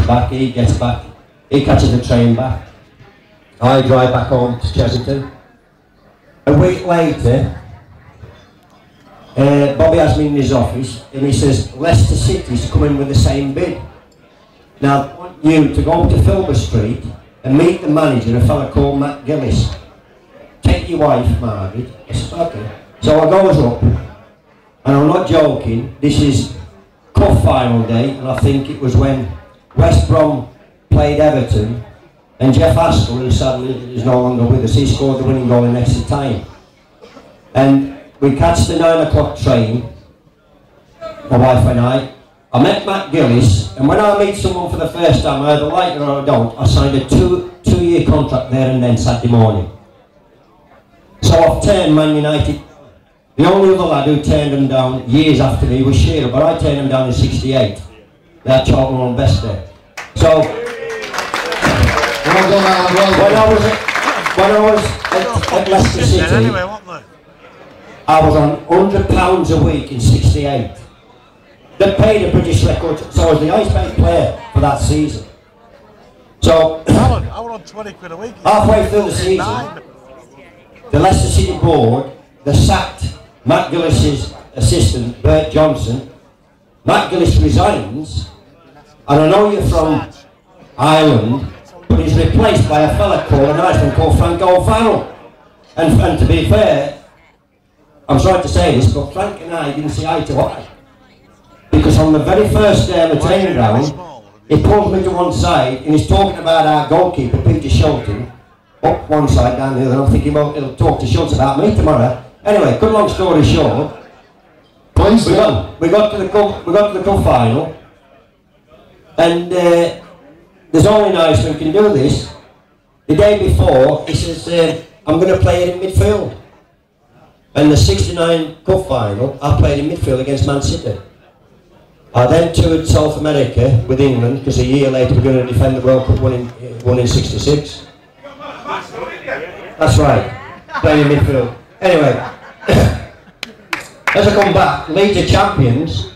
back, he gets back, he catches the train back. I drive back home to Chessington. A week later, Bobby has me in his office and he says, Leicester City's coming with the same bid. Now, I want you to go to Filbert Street and meet the manager, a fella called Matt Gillis. Take your wife, Margaret. I said, okay. So I goes up, and I'm not joking, this is cup final day, and I think it was when West Brom played Everton, and Jeff Haskell, who sadly is no longer with us, he scored the winning goal in extra time. And we catch the 9 o'clock train, my wife and I met Matt Gillis, and when I meet someone for the first time, I either like it or I don't, I signed a two-year contract there and then Saturday morning. So I've turned Man United. The only other lad who turned them down years after me was Shearer, but I turned them down in '68. They're Charlton on best there. So when I was at Leicester City, I was on £100 a week in '68. They paid a British record, so I was the highest paid player for that season. So I was on 20 quid a week. Halfway through the season, the Leicester City board, they sacked Matt Gillis's assistant, Bert Johnson. Matt Gillis resigns, and I know you're from Ireland, but he's replaced by a fella called, an Irishman called Frank O'Farrell. And to be fair, I'm sorry to say this, but Frank and I didn't see eye to eye. Because on the very first day of the training ground, he pulls me to one side and he's talking about our goalkeeper, Peter Shilton, up one side, down the other. I'm thinking, well, he'll talk to Schultz about me tomorrow. Anyway, cut long story short, we got to the cup final, and there's only an Irishman can do this. The day before, he says, I'm going to play it in midfield. And the '69 cup final, I played in midfield against Man City. I then toured South America with England, because a year later we're going to defend the World Cup won in '66. That's right, playing in midfield. Anyway, as I come back, Leeds are champions,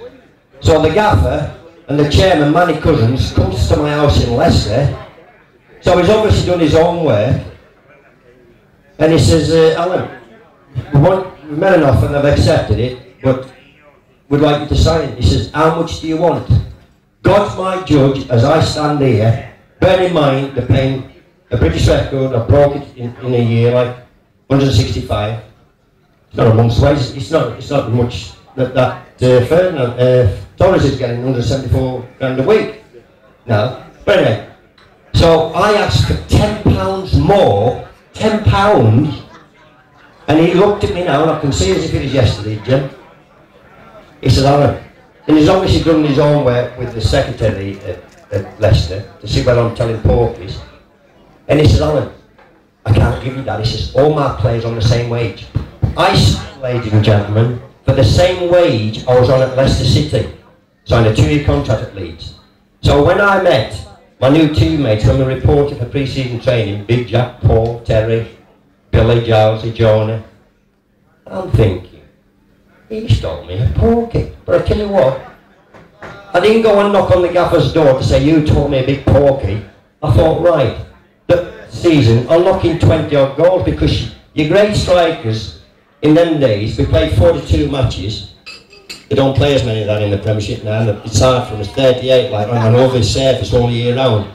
so the gaffer and the chairman, Manny Cousins, comes to my house in Leicester, so he's obviously done his own work, and he says, Alan, we've made an offer and they've accepted it, but we'd like you to sign it. He says, how much do you want? God's my judge as I stand here, bear in mind they're paying a British record, I broke it in a year, like 165. It's not a month's wage, it's not much that Ferdinand Torres is getting 174 grand a week now. But anyway, so I asked for £10 more, £10, and he looked at me now, and I can see as if it was yesterday, Jim. He said, Alan, and he's obviously done his own work with the secretary at Leicester to see whether I'm telling porkies. And he says, Alan, I can't give you that. He says, all my players on the same wage. I signed, ladies and gentlemen, for the same wage I was on at Leicester City. Signed a 2-year contract at Leeds. So when I met my new teammates when we reported for pre-season training, Big Jack, Paul, Terry, Billy, Jowsey, Jonah, I'm thinking, he stole me a porky. But I tell you what, I didn't go and knock on the gaffer's door to say, you taught me a big porky. I thought, right, the season, I'll knock in 20 odd goals, because your great strikers, in them days, we played 42 matches. They don't play as many of that in the Premiership now. It's hard for us, 38, like on an over surface all year round.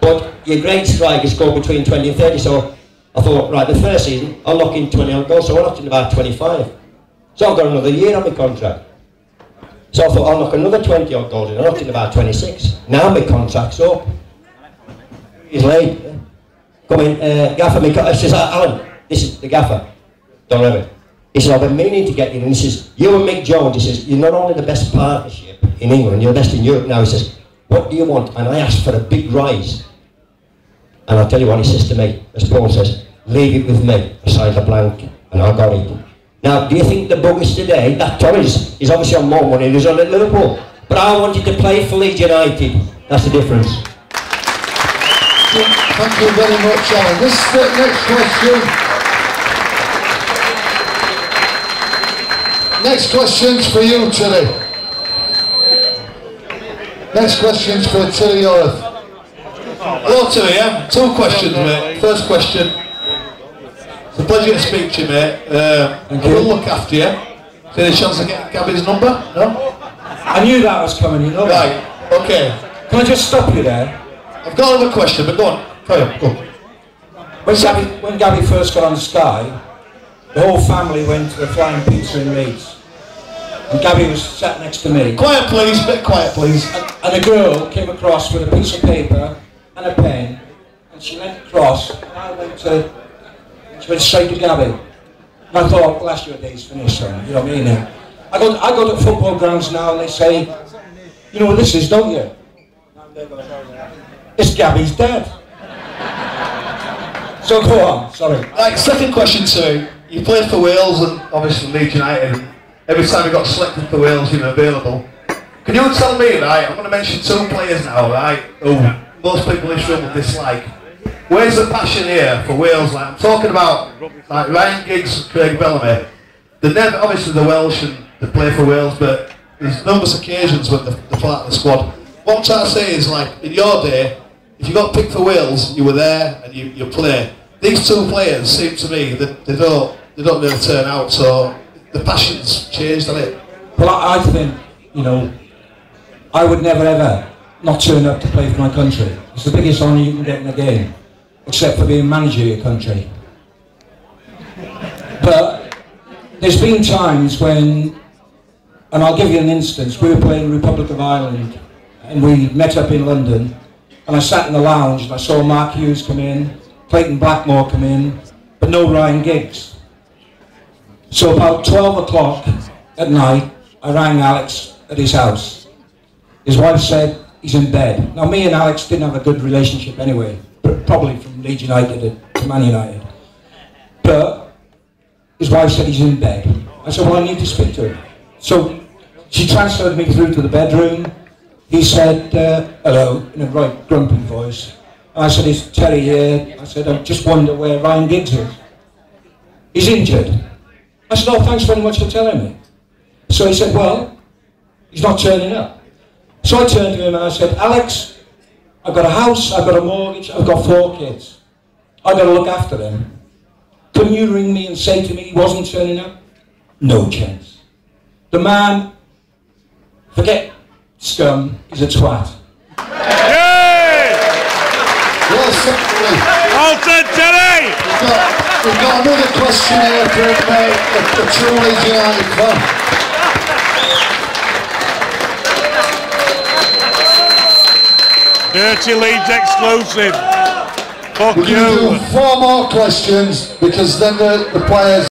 But your great strikers go between 20 and 30, so I thought, right, the first season, I'll knock in 20 odd goals, so I knocked in about 25. So I've got another year on my contract. So I thought, I'll knock another 20 odd goals in, I knocked in about 26. Now my contract's up. He's late. Come in, gaffer, I says, Alan, this is the gaffer, don't have it. He said, I've been meaning to get you, and he says, you and Mick Jones, he says, you're not only the best partnership in England, you're the best in Europe now. He says, what do you want? And I asked for a big rise. And I'll tell you what he says to me, as Paul says, leave it with me. I signed the blank, and I got it. Now, do you think the buggers today, that Torres is obviously on more money than he's on at Liverpool, but I wanted to play for Leeds United. That's the difference. Thank you very much, Alan. This is the next question. Next question's for you, Tilly. Next question's for Tilly Orth. Hello to you, yeah? 2 questions, mate. First question. It's a pleasure to speak to you, mate. I will look after you. Is there any chance I get Gabby's number? No? I knew that was coming, you know. Right, okay. Can I just stop you there? I've got another question, but go on. Carry on, go on. When Gabby first got on Sky, the whole family went to the Flying Pizza in Leeds. And Gabby was sat next to me. Quiet please, bit quiet please. And a girl came across with a piece of paper and a pen, and she went across, and she went straight to Gabby. And I thought, well, that's your day's finished, son. You know what I mean? I go to football grounds now and they say, you know what this is, don't you? It's Gabby's dad. So go on, sorry. Right, second question, sir. You played for Wales and obviously Leeds United. And every time you got selected for Wales, you were available. Can you tell me, right, I'm going to mention 2 players now, right, who most people in this room will dislike. Where's the passion here for Wales? Like, I'm talking about like Ryan Giggs, Craig Bellamy. They're never, obviously they're Welsh and they play for Wales, but there's numerous occasions when they're part of the squad. What I'm trying to say is, like, in your day, if you got picked for Wales, you were there and you play. These 2 players seem to me that they don't really turn out, so the passion's changed, hasn't it? Well, I think, you know, I would never ever not turn up to play for my country. It's the biggest honour you can get in a game, except for being manager of your country. But there's been times when, and I'll give you an instance, we were playing Republic of Ireland and we met up in London, and I sat in the lounge and I saw Mark Hughes come in, Clayton Blackmore come in, but no Ryan Giggs. So about 12 o'clock at night, I rang Alex at his house. His wife said he's in bed. Now me and Alex didn't have a good relationship anyway, probably from Leeds United to Man United. But his wife said he's in bed. I said, well, I need to speak to him. So she transferred me through to the bedroom. He said, hello, in a right grumpy voice. I said, it's Terry here. I said, I just wonder where Ryan Giggs is. He's injured. I said, oh, thanks very much for telling me. So he said, well, he's not turning up. So I turned to him and I said, Alex, I've got a house, I've got a mortgage, I've got 4 kids. I've got to look after them. Couldn't you ring me and say to me he wasn't turning up? No chance. The man, forget scum, he's a twat. Well, secondly, Alton Terry! we've got another question here from the true Leeds United fan. Dirty Leeds exclusive. Fuck We're going to you. do 4 more questions because then the players